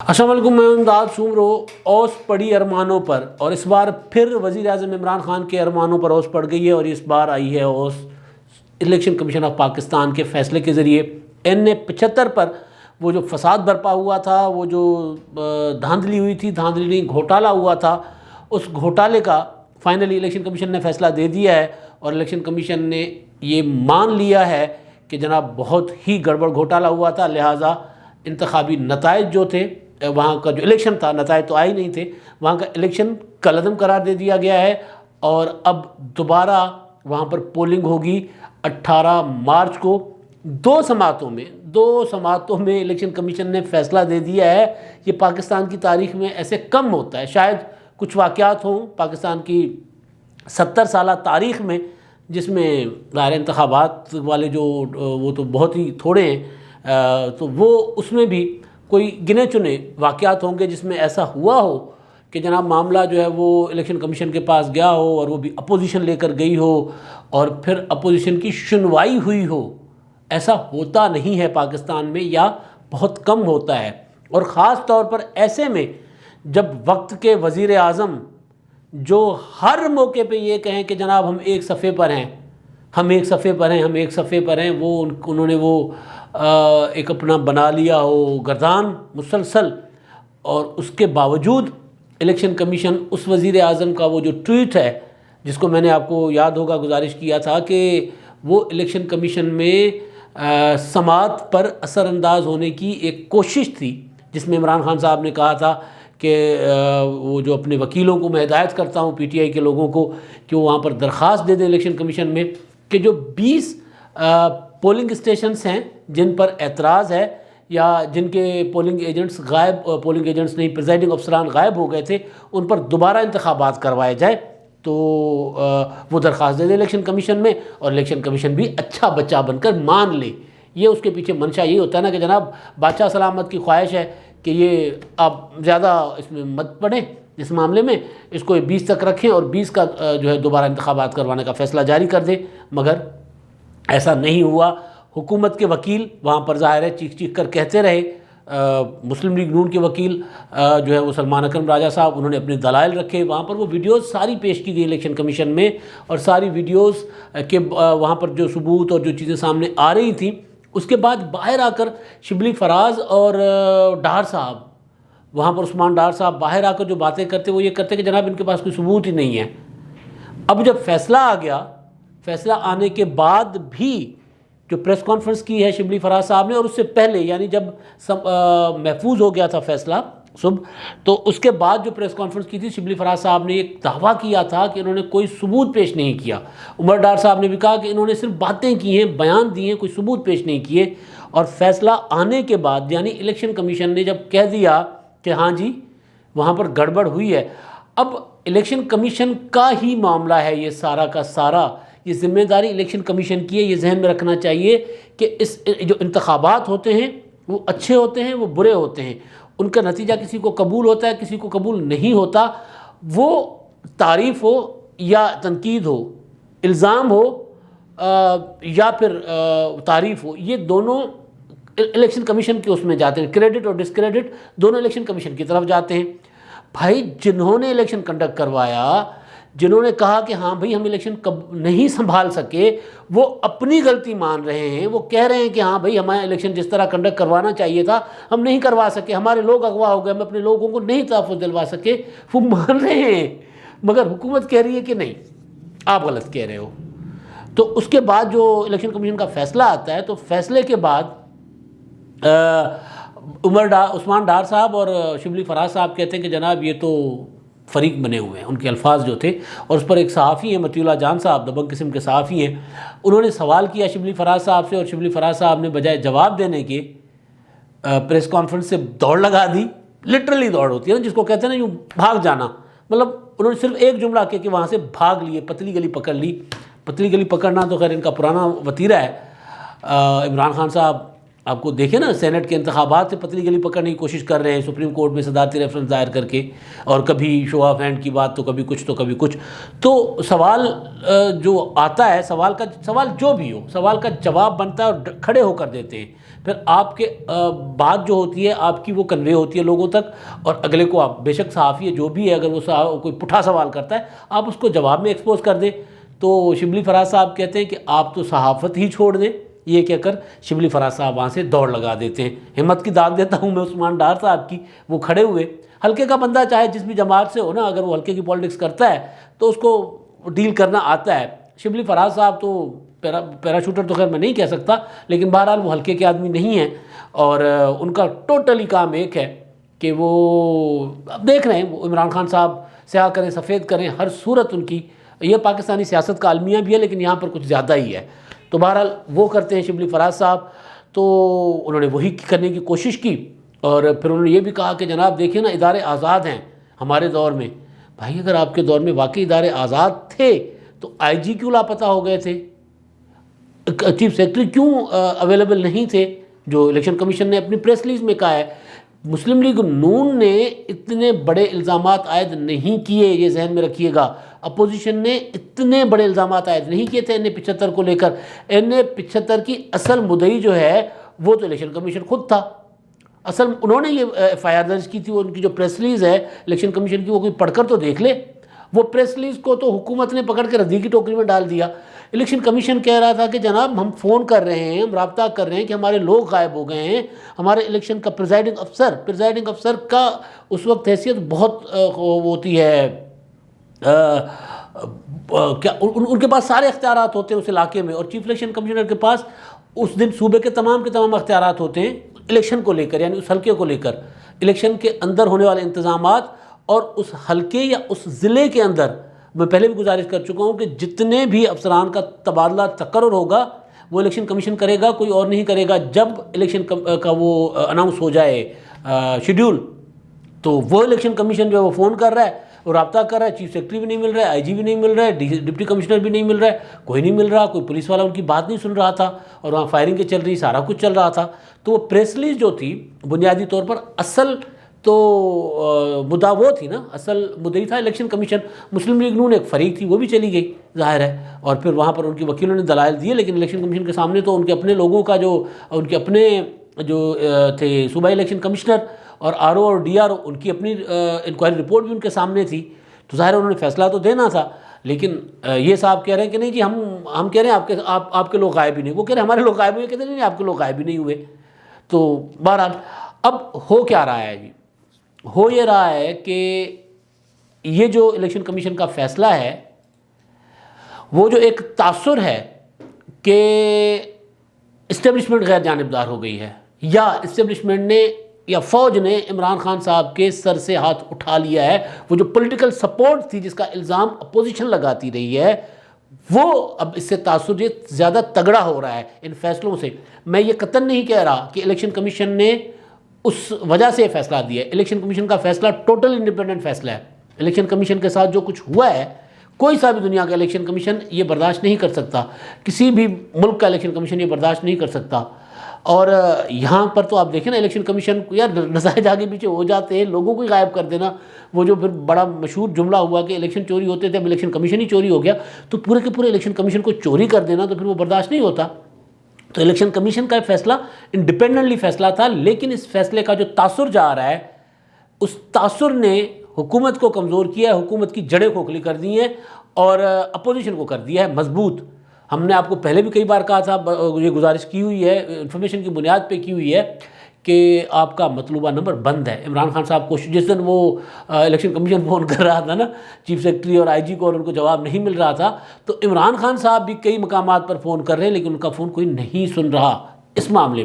السلام علیکم، میں امداد سومرو۔ اوس پڑی ارمانوں پر، اور اس بار پھر وزیر اعظم عمران خان کے ارمانوں پر اوس پڑ گئی ہے، اور اس بار آئی ہے اوس الیکشن کمیشن آف پاکستان کے فیصلے کے ذریعے NA-75 پر وہ جو فساد برپا ہوا تھا، وہ جو دھاندلی ہوئی تھی، دھاندلی نہیں گھوٹالا ہوا تھا، اس گھوٹالے کا فائنلی الیکشن کمیشن نے فیصلہ دے دیا ہے، اور الیکشن کمیشن نے یہ مان لیا ہے کہ جناب بہت ہی گڑبڑ گھوٹالا ہوا تھا، لہٰذا انتخابی نتائج جو تھے، وہاں کا جو الیکشن تھا، نتائج تو آئے نہیں تھے، وہاں کا الیکشن کالعدم قرار دے دیا گیا ہے، اور اب دوبارہ وہاں پر پولنگ ہوگی 18 مارچ کو۔ دو سماعتوں میں الیکشن کمیشن نے فیصلہ دے دیا ہے۔ یہ پاکستان کی تاریخ میں ایسے کم ہوتا ہے، شاید کچھ واقعات ہوں پاکستان کی 70 سالہ تاریخ میں جس میں ظاہر انتخابات والے جو وہ تو بہت ہی تھوڑے ہیں، تو وہ اس میں بھی کوئی گنے چنے واقعات ہوں گے جس میں ایسا ہوا ہو کہ جناب معاملہ جو ہے وہ الیکشن کمیشن کے پاس گیا ہو، اور وہ بھی اپوزیشن لے کر گئی ہو، اور پھر اپوزیشن کی سنوائی ہوئی ہو۔ ایسا ہوتا نہیں ہے پاکستان میں، یا بہت کم ہوتا ہے، اور خاص طور پر ایسے میں جب وقت کے وزیر اعظم جو ہر موقع پہ یہ کہیں کہ جناب ہم ایک صفحے پر ہیں، ہم ایک صفحے پر ہیں، وہ انہوں نے وہ ایک اپنا بنا لیا ہو گردان مسلسل، اور اس کے باوجود الیکشن کمیشن اس وزیر اعظم کا وہ جو ٹویٹ ہے، جس کو میں نے آپ کو یاد ہوگا گزارش کیا تھا کہ وہ الیکشن کمیشن میں سماعت پر اثر انداز ہونے کی ایک کوشش تھی، جس میں عمران خان صاحب نے کہا تھا کہ وہ جو اپنے وکیلوں کو میں ہدایت کرتا ہوں PTI کے لوگوں کو کہ وہ وہاں پر درخواست دے دیں الیکشن کمیشن میں کہ جو 20 پولنگ اسٹیشنز ہیں جن پر اعتراض ہے، یا جن کے پولنگ ایجنٹس نہیں پریزائڈنگ افسران غائب ہو گئے تھے، ان پر دوبارہ انتخابات کروائے جائے، تو وہ درخواست دے دے الیکشن کمیشن میں، اور الیکشن کمیشن بھی اچھا بچہ بن کر مان لے۔ یہ اس کے پیچھے منشا یہی ہوتا ہے نا کہ جناب بادشاہ سلامت کی خواہش ہے کہ یہ آپ زیادہ اس میں مت پڑیں، اس معاملے میں اس کو 20 تک رکھیں، اور 20 کا جو ہے دوبارہ انتخابات کروانے کا فیصلہ جاری کر دیں، مگر ایسا نہیں ہوا۔ حکومت کے وکیل وہاں پر ظاہر ہے چیخ کر کہتے رہے، مسلم لیگ نون کے وکیل جو ہے وہ سلمان اکرم راجہ صاحب، انہوں نے اپنے دلائل رکھے، وہاں پر وہ ویڈیوز ساری پیش کی گئی الیکشن کمیشن میں، اور ساری ویڈیوز کے وہاں پر جو ثبوت اور جو چیزیں سامنے آ رہی تھیں، اس کے بعد باہر آ کر شبلی فراز اور ڈار صاحب، وہاں پر عثمان ڈار صاحب باہر آ کر جو باتیں کرتے وہ یہ کرتے کہ جناب ان کے پاس کوئی ثبوت ہی نہیں ہے۔ اب جب فیصلہ آ گیا، فیصلہ آنے کے بعد بھی جو پریس کانفرنس کی ہے شبلی فراز صاحب نے، اور اس سے پہلے یعنی جب محفوظ ہو گیا تھا فیصلہ صبح، تو اس کے بعد جو پریس کانفرنس کی تھی شبلی فراز صاحب نے ایک دعویٰ کیا تھا کہ انہوں نے کوئی ثبوت پیش نہیں کیا۔ عمر ڈار صاحب نے بھی کہا کہ انہوں نے صرف باتیں کی ہیں، بیان دیے ہیں، کوئی ثبوت پیش نہیں کیے، اور فیصلہ آنے کے بعد یعنی الیکشن کمیشن نے جب کہہ دیا کہ ہاں جی وہاں پر گڑبڑ ہوئی ہے، اب الیکشن کمیشن کا ہی معاملہ ہے یہ سارا کا سارا، یہ ذمہ داری الیکشن کمیشن کی ہے۔ یہ ذہن میں رکھنا چاہیے کہ اس جو انتخابات ہوتے ہیں وہ اچھے ہوتے ہیں، وہ برے ہوتے ہیں، ان کا نتیجہ کسی کو قبول ہوتا ہے، کسی کو قبول نہیں ہوتا، وہ تعریف ہو یا تنقید ہو، الزام ہو یا پھر تعریف ہو، یہ دونوں الیکشن کمیشن کے اس میں جاتے ہیں، کریڈٹ اور ڈسکریڈٹ دونوں الیکشن کمیشن کی طرف جاتے ہیں۔ بھائی جنہوں نے الیکشن کنڈکٹ کروایا، جنہوں نے کہا کہ ہاں بھائی ہم الیکشن نہیں سنبھال سکے، وہ اپنی غلطی مان رہے ہیں، وہ کہہ رہے ہیں کہ ہاں بھائی ہمارا الیکشن جس طرح کنڈکٹ کروانا چاہیے تھا ہم نہیں کروا سکے، ہمارے لوگ اغوا ہو گئے، ہم اپنے لوگوں کو نہیں تحفظ دلوا سکے، وہ مان رہے ہیں، مگر حکومت کہہ رہی ہے کہ نہیں آپ غلط کہہ رہے ہو۔ تو اس کے بعد جو الیکشن کمیشن کا فیصلہ آتا ہے، تو فیصلے کے بعد عثمان ڈار صاحب اور شبلی فراز صاحب کہتے ہیں کہ جناب یہ تو فریق بنے ہوئے ہیں، ان کے الفاظ جو تھے، اور اس پر ایک صحافی ہیں مطیع اللہ جان صاحب، دبنگ قسم کے صحافی ہیں، انہوں نے سوال کیا شبلی فراز صاحب سے، اور شبلی فراز صاحب نے بجائے جواب دینے کے پریس کانفرنس سے دوڑ لگا دی، لٹرلی دوڑ ہوتی ہے نا جس کو کہتے ہیں نا یوں بھاگ جانا، مطلب انہوں نے صرف ایک جملہ کہ وہاں سے بھاگ لیے، پتلی گلی پکڑ لی۔ پتلی گلی پکڑنا تو خیر ان کا پرانا وتیرہ ہے۔ عمران خان صاحب آپ کو دیکھیں نا سینٹ کے انتخابات سے پتلی گلی پکڑنے کی کوشش کر رہے ہیں سپریم کورٹ میں صدارتی ریفرنس دائر کر کے، اور کبھی شو آف ہینڈ کی بات تو کبھی کچھ تو کبھی کچھ. تو سوال جو آتا ہے، سوال جو بھی ہو، سوال کا جواب بنتا ہے اور کھڑے ہو کر دیتے ہیں. پھر آپ کے بات جو ہوتی ہے آپ کی وہ کنوے ہوتی ہے لوگوں تک، اور اگلے کو آپ بے شک صحافی ہے جو بھی ہے، اگر وہ کوئی پٹھا سوال کرتا ہے آپ اس کو جواب میں ایکسپوز کر دیں. تو شبلی فراز صاحب کہتے ہیں کہ آپ تو صحافت ہی چھوڑ دیں. یہ کہہ کر شبلی فراز صاحب وہاں سے دوڑ لگا دیتے ہیں. ہمت کی داد دیتا ہوں میں عثمان ڈار صاحب کی، وہ کھڑے ہوئے. حلقے کا بندہ چاہے جس بھی جماعت سے ہو نا، اگر وہ حلقے کی پالیٹکس کرتا ہے تو اس کو ڈیل کرنا آتا ہے. شبلی فراز صاحب تو پیراشوٹر تو خیر میں نہیں کہہ سکتا، لیکن بہرحال وہ حلقے کے آدمی نہیں ہیں، اور ان کا ٹوٹلی کام ایک ہے کہ وہ اب دیکھ رہے ہیں وہ عمران خان صاحب سیاہ کریں سفید کریں، ہر صورت ان کی یہ پاکستانی سیاست کا المیہ بھی ہے، لیکن یہاں پر کچھ زیادہ ہی ہے. تو بہرحال وہ کرتے ہیں شبلی فراز صاحب. تو انہوں نے وہی کرنے کی کوشش کی، اور پھر انہوں نے یہ بھی کہا کہ جناب دیکھیں نا ادارے آزاد ہیں ہمارے دور میں. بھائی اگر آپ کے دور میں واقعی ادارے آزاد تھے تو آئی جی کیوں لاپتہ ہو گئے تھے؟ چیف سیکرٹری کیوں اویلیبل نہیں تھے؟ جو الیکشن کمیشن نے اپنی پریس ریلیز میں کہا ہے. مسلم لیگ نون نے اتنے بڑے الزامات عائد نہیں کیے، یہ ذہن میں رکھیے گا. اپوزیشن نے اتنے بڑے الزامات عائد نہیں کیے تھے NA-75 کو لے کر. NA-75 کی اصل مدعی جو ہے وہ تو الیکشن کمیشن خود تھا. اصل انہوں نے یہ FIR درج کی تھی. وہ ان کی جو پریس ریلیز ہے الیکشن کمیشن کی، وہ کوئی پڑھ کر تو دیکھ لے. وہ پریس ریلیز کو تو حکومت نے پکڑ کے ردی کی ٹوکری میں ڈال دیا. الیکشن کمیشن کہہ رہا تھا کہ جناب ہم فون کر رہے ہیں، ہم رابطہ کر رہے ہیں کہ ہمارے لوگ غائب ہو گئے ہیں. ہمارے الیکشن کا پریزائڈنگ افسر کا اس وقت حیثیت بہت ہوتی ہے، کیا ان کے پاس سارے اختیارات ہوتے ہیں اس علاقے میں، اور چیف الیکشن کمشنر کے پاس اس دن صوبے کے تمام اختیارات ہوتے ہیں الیکشن کو لے کر، یعنی اس حلقے کو لے کر، الیکشن کے اندر ہونے والے انتظامات. اور اس حلقے یا اس ضلع کے اندر میں پہلے بھی گزارش کر چکا ہوں کہ جتنے بھی افسران کا تبادلہ تقرر ہوگا وہ الیکشن کمیشن کرے گا، کوئی اور نہیں کرے گا. جب الیکشن کا وہ اناؤنس ہو جائے شیڈیول، تو وہ الیکشن کمیشن جو ہے وہ فون کر رہا ہے، وہ رابطہ کر رہا ہے. چیف سیکرٹری بھی نہیں مل رہا ہے، IG بھی نہیں مل رہا ہے، ڈپٹی کمشنر بھی نہیں مل رہا ہے، کوئی نہیں مل رہا. کوئی پولیس والا ان کی بات نہیں سن رہا تھا، اور وہاں فائرنگ چل رہی، سارا کچھ چل رہا تھا. تو وہ پریس ریلیز جو تھی بنیادی طور پر اصل تو مدعا وہ تھی نا، اصل مدعی تھا الیکشن کمیشن. مسلم لیگ نون ایک فریق تھی، وہ بھی چلی گئی ظاہر ہے، اور پھر وہاں پر ان کے وکیلوں نے دلائل دیے. لیکن الیکشن کمیشن کے سامنے تو ان کے اپنے لوگوں کا ان کے اپنے جو تھے صوبائی الیکشن کمشنر اور RO اور DRO، ان کی اپنی انکوائری رپورٹ بھی ان کے سامنے تھی. تو ظاہر انہوں نے فیصلہ تو دینا تھا. لیکن یہ صاحب کہہ رہے ہیں کہ نہیں جی ہم کہہ رہے ہیں آپ کے لوگ غائب ہی نہیں. وہ کہہ رہے ہیں ہمارے لوگ غائب ہوئے، کہتے ہیں نہیں آپ کے لوگ غائب ہی نہیں ہوئے. تو بہرحال اب ہو کیا رہا ہے جی؟ ہو یہ رہا ہے کہ یہ جو الیکشن کمیشن کا فیصلہ ہے وہ جو ایک تاثر ہے کہ اسٹیبلشمنٹ غیر جانبدار ہو گئی ہے، یا اسٹیبلشمنٹ نے یا فوج نے عمران خان صاحب کے سر سے ہاتھ اٹھا لیا ہے. وہ جو پولیٹیکل سپورٹ تھی جس کا الزام اپوزیشن لگاتی رہی ہے، وہ اب اس سے تاثر یہ زیادہ تگڑا ہو رہا ہے ان فیصلوں سے. میں یہ قطعاً نہیں کہہ رہا کہ الیکشن کمیشن نے اس وجہ سے فیصلہ دیا ہے. الیکشن کمیشن کا فیصلہ ٹوٹل انڈیپینڈنٹ فیصلہ ہے. الیکشن کمیشن کے ساتھ جو کچھ ہوا ہے، کوئی سا بھی دنیا کا الیکشن کمیشن یہ برداشت نہیں کر سکتا، کسی بھی ملک کا الیکشن کمیشن یہ برداشت نہیں کر سکتا. اور یہاں پر تو آپ دیکھیں نا الیکشن کمیشن کو یار نتائج آگے پیچھے ہو جاتے ہیں، لوگوں کو ہی غائب کر دینا. وہ جو پھر بڑا مشہور جملہ ہوا کہ الیکشن چوری ہوتے تھے، اب الیکشن کمیشن ہی چوری ہو گیا. تو پورے کے پورے الیکشن کمیشن کو چوری کر دینا تو پھر وہ برداشت نہیں ہوتا. تو الیکشن کمیشن کا فیصلہ انڈیپینڈنٹلی فیصلہ تھا، لیکن اس فیصلے کا جو تاثر جا رہا ہے اس تاثر نے حکومت کو کمزور کیا ہے، حکومت کی جڑیں کھوکھلی کر دی ہیں اور اپوزیشن کو کر دیا ہے مضبوط. ہم نے آپ کو پہلے بھی کئی بار کہا تھا، یہ گزارش کی ہوئی ہے انفارمیشن کی بنیاد پہ کی ہوئی ہے کہ آپ کا مطلوبہ نمبر بند ہے. عمران خان صاحب کو جس دن وہ الیکشن کمیشن فون کر رہا تھا نا چیف سیکرٹری اور IG کو، اور ان کو جواب نہیں مل رہا تھا، تو عمران خان صاحب بھی کئی مقامات پر فون کر رہے ہیں لیکن ان کا فون کوئی نہیں سن رہا. اس معاملے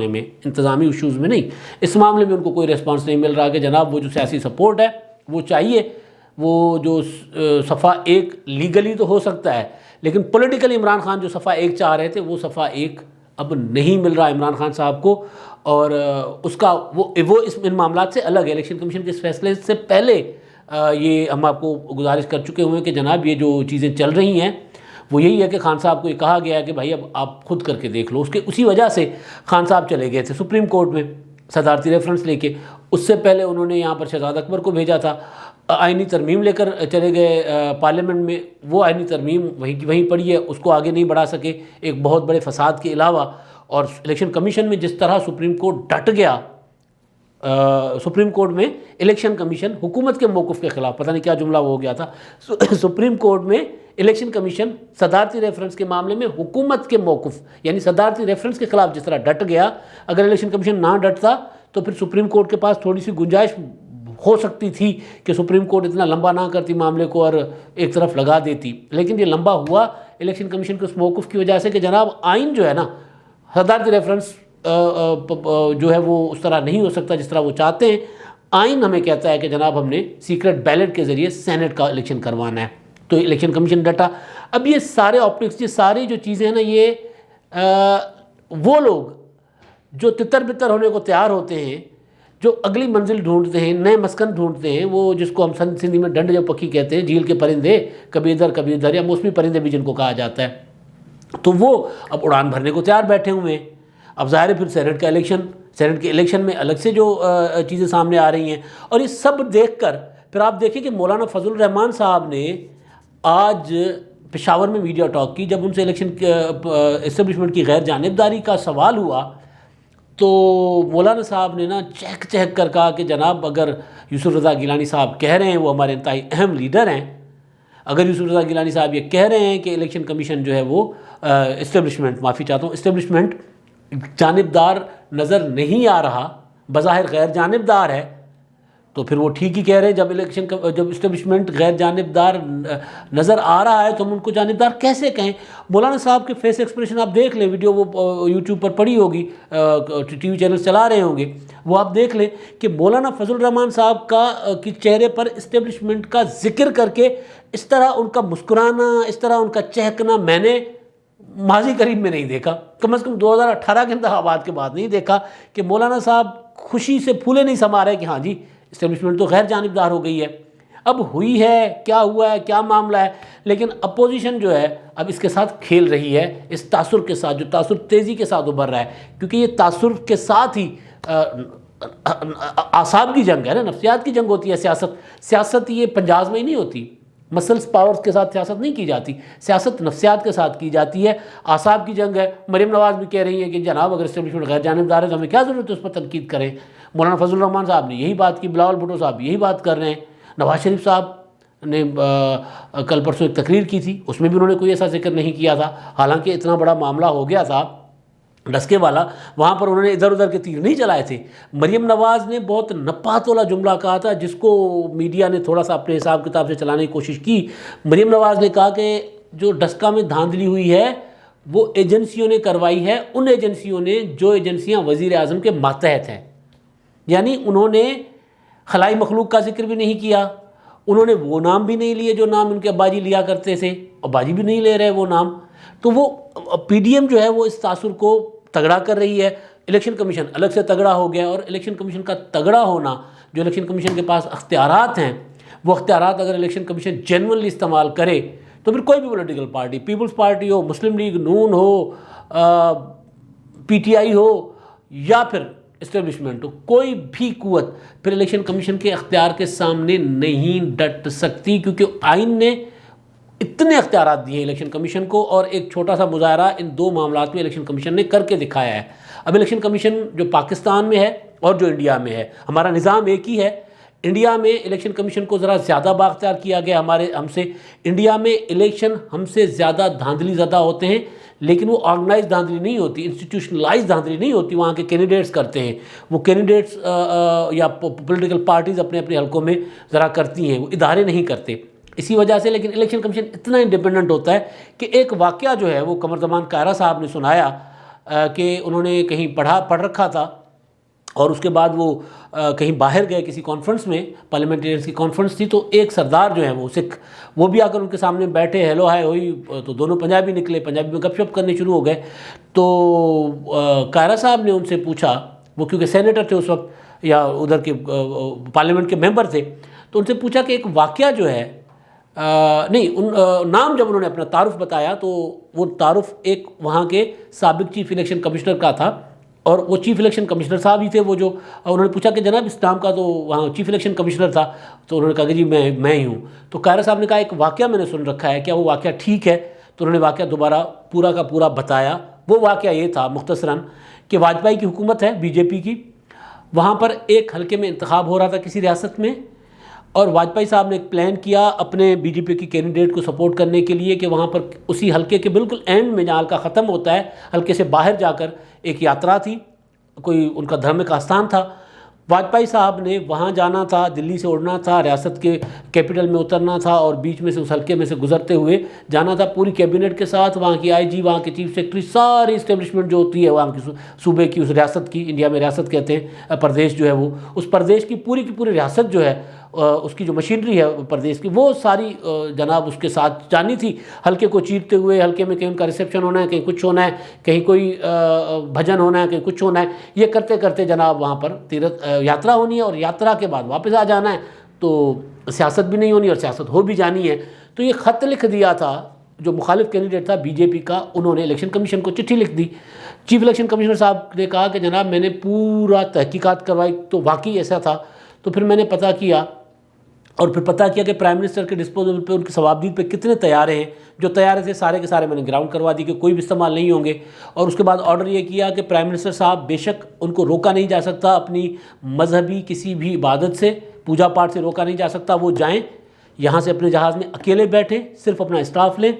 میں انتظامی ایشوز میں نہیں، اس معاملے میں ان کو کوئی ریسپانس نہیں مل رہا کہ جناب وہ جو سیاسی سپورٹ ہے وہ چاہیے. وہ جو صفحہ 1 لیگلی تو ہو سکتا ہے، لیکن پولیٹیکلی عمران خان جو صفحہ 1 چاہ رہے تھے وہ صفحہ 1 اب نہیں مل رہا عمران خان صاحب کو. اور اس کا وہ ان معاملات سے الگ ہے. الیکشن کمیشن کے اس فیصلے سے پہلے یہ ہم آپ کو گزارش کر چکے ہوئے ہیں کہ جناب یہ جو چیزیں چل رہی ہیں وہ یہی ہے کہ خان صاحب کو یہ کہا گیا ہے کہ بھائی اب آپ خود کر کے دیکھ لو. اسی وجہ سے خان صاحب چلے گئے تھے سپریم کورٹ میں صدارتی ریفرنس لے کے. اس سے پہلے انہوں نے یہاں پر شہزاد اکبر کو بھیجا تھا, آئینی ترمیم لے کر چلے گئے پارلیمنٹ میں. وہ آئینی ترمیم وہیں پڑی ہے, اس کو آگے نہیں بڑھا سکے ایک بہت بڑے فساد کے علاوہ. اور الیکشن کمیشن میں جس طرح سپریم کورٹ ڈٹ گیا, سپریم کورٹ میں الیکشن کمیشن حکومت کے موقف کے خلاف, پتہ نہیں کیا جملہ وہ ہو گیا تھا, سپریم کورٹ میں الیکشن کمیشن صدارتی ریفرنس کے معاملے میں حکومت کے موقف یعنی صدارتی ریفرنس کے خلاف جس طرح ڈٹ گیا, اگر الیکشن کمیشن نہ ڈٹتا تو پھر سپریم کورٹ کے پاس تھوڑی سی گنجائش ہو سکتی تھی کہ سپریم کورٹ اتنا لمبا نہ کرتی معاملے کو اور ایک طرف لگا دیتی. لیکن یہ لمبا ہوا الیکشن کمیشن کے اس موقف کی وجہ سے کہ جناب آئین جو ہے نا, صدارتی ریفرنس جو ہے وہ اس طرح نہیں ہو سکتا جس طرح وہ چاہتے ہیں. آئین ہمیں کہتا ہے کہ جناب ہم نے سیکرٹ بیلٹ کے ذریعے سینٹ کا الیکشن کروانا ہے, تو الیکشن کمیشن ڈٹا. اب یہ سارے آپٹکس, یہ ساری جو چیزیں ہیں نا, یہ وہ لوگ جو تتر بتر ہونے کو تیار ہوتے ہیں, جو اگلی منزل ڈھونڈتے ہیں, نئے مسکن ڈھونڈتے ہیں, وہ جس کو ہم سندھی میں ڈنڈ جو پکی کہتے ہیں, جھیل کے پرندے کبھی ادھر کبھی ادھر, یا موسمی پرندے بھی جن کو کہا جاتا ہے, تو وہ اب اڑان بھرنے کو تیار بیٹھے ہوئے ہیں. اب ظاہر ہے پھر سینٹ کے الیکشن میں الگ سے جو چیزیں سامنے آ رہی ہیں, اور یہ سب دیکھ کر پھر آپ دیکھیں کہ مولانا فضل الرحمان صاحب نے آج پشاور میں میڈیا ٹاک کی. جب ان سے الیکشن اسٹیبلشمنٹ کی غیر جانبداری کا سوال ہوا تو مولانا صاحب نے نا چہک چہک کر کہا کہ جناب اگر یوسف رضا گیلانی صاحب کہہ رہے ہیں, وہ ہمارے انتہائی اہم لیڈر ہیں, اگر یوسف رضا گیلانی صاحب یہ کہہ رہے ہیں کہ الیکشن کمیشن جو ہے وہ اسٹیبلشمنٹ جانبدار نظر نہیں آ رہا, بظاہر غیر جانبدار ہے, تو پھر وہ ٹھیک ہی کہہ رہے ہیں. جب اسٹیبلشمنٹ غیر جانبدار نظر آ رہا ہے تو ہم ان کو جانبدار کیسے کہیں. مولانا صاحب کے فیس ایکسپریشن آپ دیکھ لیں, ویڈیو وہ یوٹیوب پر پڑی ہوگی, ٹی وی چینل چلا رہے ہوں گے, وہ آپ دیکھ لیں کہ مولانا فضل الرحمان صاحب کی چہرے پر اسٹیبلشمنٹ کا ذکر کر کے اس طرح ان کا مسکرانا, اس طرح ان کا چہکنا میں نے ماضی قریب میں نہیں دیکھا, کم از کم 2018 کے انتخابات کے بعد نہیں دیکھا کہ مولانا صاحب خوشی سے پھولے نہیں سما رہے کہ ہاں جی اسٹیبلشمنٹ تو غیر جانبدار ہو گئی ہے. اب ہوئی ہے, کیا ہوا ہے, کیا معاملہ ہے, لیکن اپوزیشن جو ہے اب اس کے ساتھ کھیل رہی ہے, اس تاثر کے ساتھ, جو تاثر تیزی کے ساتھ ابھر رہا ہے, کیونکہ یہ تاثر کے ساتھ ہی اعصاب کی جنگ ہے نا, نفسیات کی جنگ ہوتی ہے. سیاست یہ پنجاز میں ہی نہیں ہوتی, مسلس پاورز کے ساتھ سیاست نہیں کی جاتی, سیاست نفسیات کے ساتھ کی جاتی ہے, اعصاب کی جنگ ہے. مریم نواز بھی کہہ رہی ہیں کہ جناب اگر اسٹیبلشمنٹ غیر جانبدار ہے تو ہمیں کیا ضرورت ہے اس پر تنقید کریں. مولانا فضل الرحمان صاحب نے یہی بات کی, بلاول بھٹو صاحب یہی بات کر رہے ہیں, نواز شریف صاحب نے کل پرسوں ایک تقریر کی تھی, اس میں بھی انہوں نے کوئی ایسا ذکر نہیں کیا تھا, حالانکہ اتنا بڑا معاملہ ہو گیا تھا ڈسکے والا, وہاں پر انہوں نے ادھر ادھر کے تیر نہیں چلائے تھے. مریم نواز نے بہت نپات والا جملہ کہا تھا جس کو میڈیا نے تھوڑا سا اپنے حساب کتاب سے چلانے کی کوشش کی. مریم نواز نے کہا کہ جو ڈسکا میں دھاندلی ہوئی ہے وہ ایجنسیوں نے کروائی ہے, ان ایجنسیوں نے جو ایجنسیاں وزیر اعظم کے ماتحت ہیں. یعنی انہوں نے خلائی مخلوق کا ذکر بھی نہیں کیا, انہوں نے وہ نام بھی نہیں لیے جو نام ان کے ابا جی لیا کرتے تھے, ابا جی بھی نہیں لے رہے وہ نام. تو وہ پی ڈی ایم جو ہے وہ اس تاثر کو تگڑا کر رہی ہے. الیکشن کمیشن الگ سے تگڑا ہو گیا, اور الیکشن کمیشن کا تگڑا ہونا, جو الیکشن کمیشن کے پاس اختیارات ہیں, وہ اختیارات اگر الیکشن کمیشن جینوئنلی استعمال کرے تو پھر کوئی بھی پولیٹیکل پارٹی, پیپلز پارٹی ہو, مسلم لیگ نون ہو, پی ٹی آئی ہو, یا پھر اسٹیبلشمنٹ ہو, کوئی بھی قوت پھر الیکشن کمیشن کے اختیار کے سامنے نہیں ڈٹ سکتی, کیونکہ آئین نے اتنے اختیارات دیے الیکشن کمیشن کو. اور ایک چھوٹا سا مظاہرہ ان دو معاملات میں الیکشن کمیشن نے کر کے دکھایا ہے. اب الیکشن کمیشن جو پاکستان میں ہے اور جو انڈیا میں ہے, ہمارا نظام ایک ہی ہے. انڈیا میں الیکشن کمیشن کو ذرا زیادہ بااختیار کیا گیا ہم سے. انڈیا میں الیکشن ہم سے زیادہ دھاندلی زدہ ہوتے ہیں, لیکن وہ آرگنائز دھاندلی نہیں ہوتی, انسٹیٹیوشنلائز دھاندلی نہیں ہوتی. وہاں کے کینڈیڈیٹس کرتے ہیں, وہ کینڈیڈیٹس یا پولیٹیکل پارٹیز اپنے اپنے حلقوں میں ذرا کرتی ہیں, وہ ادارے نہیں کرتے. اسی وجہ سے لیکن الیکشن کمیشن اتنا انڈیپینڈنٹ ہوتا ہے کہ ایک واقعہ جو ہے وہ قمر زمان کائرہ صاحب نے سنایا کہ انہوں نے کہیں پڑھ رکھا تھا, اور اس کے بعد وہ کہیں باہر گئے کسی کانفرنس میں, پارلیمنٹیرینس کی کانفرنس تھی, تو ایک سردار جو ہیں وہ سکھ, وہ بھی آ کر ان کے سامنے بیٹھے, ہیلو ہائے ہوئی, تو دونوں پنجابی نکلے, پنجابی میں گپ شپ کرنے شروع ہو گئے. تو کائرہ صاحب نے ان سے پوچھا, وہ کیونکہ سینیٹر تھے اس وقت یا ادھر کے پارلیمنٹ کے ممبر تھے, تو ان سے پوچھا کہ ایک واقعہ جو ہے نہیں نام جب انہوں نے اپنا تعارف بتایا تو وہ تعارف ایک وہاں کے سابق چیف الیکشن کمشنر کا تھا، اور وہ چیف الیکشن کمشنر صاحب ہی تھے وہ جو انہوں نے پوچھا کہ جناب اس نام کا تو وہاں چیف الیکشن کمشنر تھا، تو انہوں نے کہا کہ جی میں ہی ہوں۔ تو قاہرہ صاحب نے کہا ایک واقعہ میں نے سن رکھا ہے، کیا وہ واقعہ ٹھیک ہے؟ تو انہوں نے واقعہ دوبارہ پورا کا پورا بتایا۔ وہ واقعہ یہ تھا مختصراً کہ واجپئی کی حکومت ہے بی جے پی کی، وہاں پر ایک حلقے میں انتخاب ہو رہا تھا کسی ریاست میں، اور واجپئی صاحب نے ایک پلان کیا اپنے بی جے پی کی کینڈیڈیٹ کو سپورٹ کرنے کے لیے کہ وہاں پر اسی حلقے کے بالکل اینڈ میں جہاں حلقہ ختم ہوتا ہے، حلقے سے باہر جا کر ایک یاترا تھی، کوئی ان کا دھرمک آستان تھا، واجپئی صاحب نے وہاں جانا تھا، دلی سے اڑنا تھا، ریاست کے کیپٹل میں اترنا تھا، اور بیچ میں سے اس حلقے میں سے گزرتے ہوئے جانا تھا پوری کیبنٹ کے ساتھ، وہاں کی آئی جی، وہاں کے چیف سیکرٹری، ساری اسٹیبلشمنٹ جو ہوتی ہے وہاں کی صوبے کی، اس ریاست کی، انڈیا میں ریاست کہتے ہیں پردیش جو ہے، وہ اس پردیش کی پوری ریاست جو ہے، اس کی جو مشینری ہے پردیش کی، وہ ساری جناب اس کے ساتھ جانی تھی، حلقے کو چیرتے ہوئے، حلقے میں کہیں ان کا ریسیپشن ہونا ہے، کہیں کچھ ہونا ہے، کہیں کوئی بھجن ہونا ہے، کہیں کچھ ہونا ہے، یہ کرتے کرتے جناب وہاں پر تیرتھ یاترا ہونی ہے، اور یاترا کے بعد واپس آ جانا ہے، تو سیاست بھی نہیں ہونی اور سیاست ہو بھی جانی ہے۔ تو یہ خط لکھ دیا تھا جو مخالف کینڈیڈیٹ تھا بی جے پی کا، انہوں نے الیکشن کمیشن کو چٹھی لکھ دی۔ چیف الیکشن کمشنر صاحب نے کہا کہ جناب میں نے پورا تحقیقات کروائی تو واقعی ایسا تھا، تو پھر میں نے پتہ کیا، اور پھر پتہ کیا کہ پرائم منسٹر کے ڈسپوزل پہ ان کے ثوابدید پہ کتنے طیارے ہیں، جو طیارے تھے سارے کے سارے میں نے گراؤنڈ کروا دی کہ کوئی بھی استعمال نہیں ہوں گے، اور اس کے بعد آرڈر یہ کیا کہ پرائم منسٹر صاحب بے شک ان کو روکا نہیں جا سکتا، اپنی مذہبی کسی بھی عبادت سے، پوجا پاٹ سے روکا نہیں جا سکتا، وہ جائیں یہاں سے اپنے جہاز میں اکیلے بیٹھیں، صرف اپنا اسٹاف لیں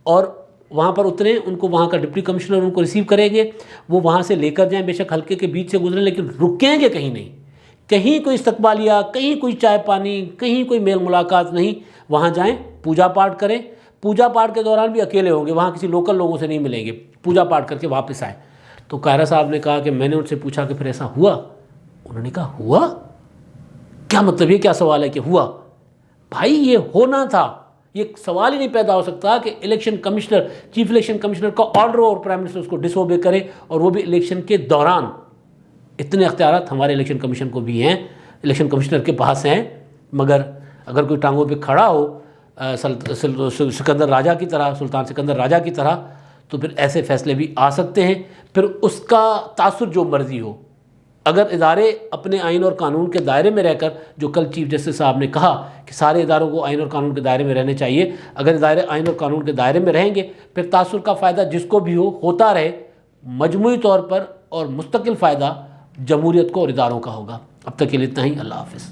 اور وہاں پر اتریں، ان کو وہاں کا ڈپٹی کمشنر ان کو ریسیو کریں گے، وہ وہاں سے لے کر جائیں، بے شک حلقے کے بیچ سے گزریں لیکن رکیں گے کہیں نہیں، کہیں کوئی استقبالیہ، کہیں کوئی چائے پانی، کہیں کوئی میل ملاقات نہیں، وہاں جائیں، پوجا پاٹ کریں، پوجا پاٹ کے دوران بھی اکیلے ہوں گے، وہاں کسی لوکل لوگوں سے نہیں ملیں گے، پوجا پاٹ کر کے واپس آئیں۔ تو قاہرہ صاحب نے کہا کہ میں نے ان سے پوچھا کہ پھر ایسا ہوا؟ انہوں نے کہا ہوا؟ کیا مطلب، یہ کیا سوال ہے کہ ہوا؟ بھائی یہ ہونا تھا، یہ سوال ہی نہیں پیدا ہو سکتا کہ election commissioner, chief election commissioner کا آرڈر ہو اور پرائم منسٹر اس کو ڈس اوبے کرے، اور وہ بھی الیکشن کے دوران۔ اتنے اختیارات ہمارے الیکشن کمیشن کو بھی ہیں، الیکشن کمشنر کے پاس ہیں، مگر اگر کوئی ٹانگوں پہ کھڑا ہو سکندر راجہ کی طرح، سلطان سکندر راجہ کی طرح، تو پھر ایسے فیصلے بھی آ سکتے ہیں، پھر اس کا تاثر جو مرضی ہو۔ اگر ادارے اپنے آئین اور قانون کے دائرے میں رہ کر، جو کل چیف جسٹس صاحب نے کہا کہ سارے اداروں کو آئین اور قانون کے دائرے میں رہنے چاہیے، اگر ادارے آئین اور قانون کے دائرے میں رہیں گے پھر تاثر کا فائدہ جس کو بھی ہو ہوتا رہے، مجموعی طور پر اور مستقل فائدہ جمہوریت کو اور اداروں کا ہوگا۔ اب تک کے لیے اتنا ہی، اللہ حافظ۔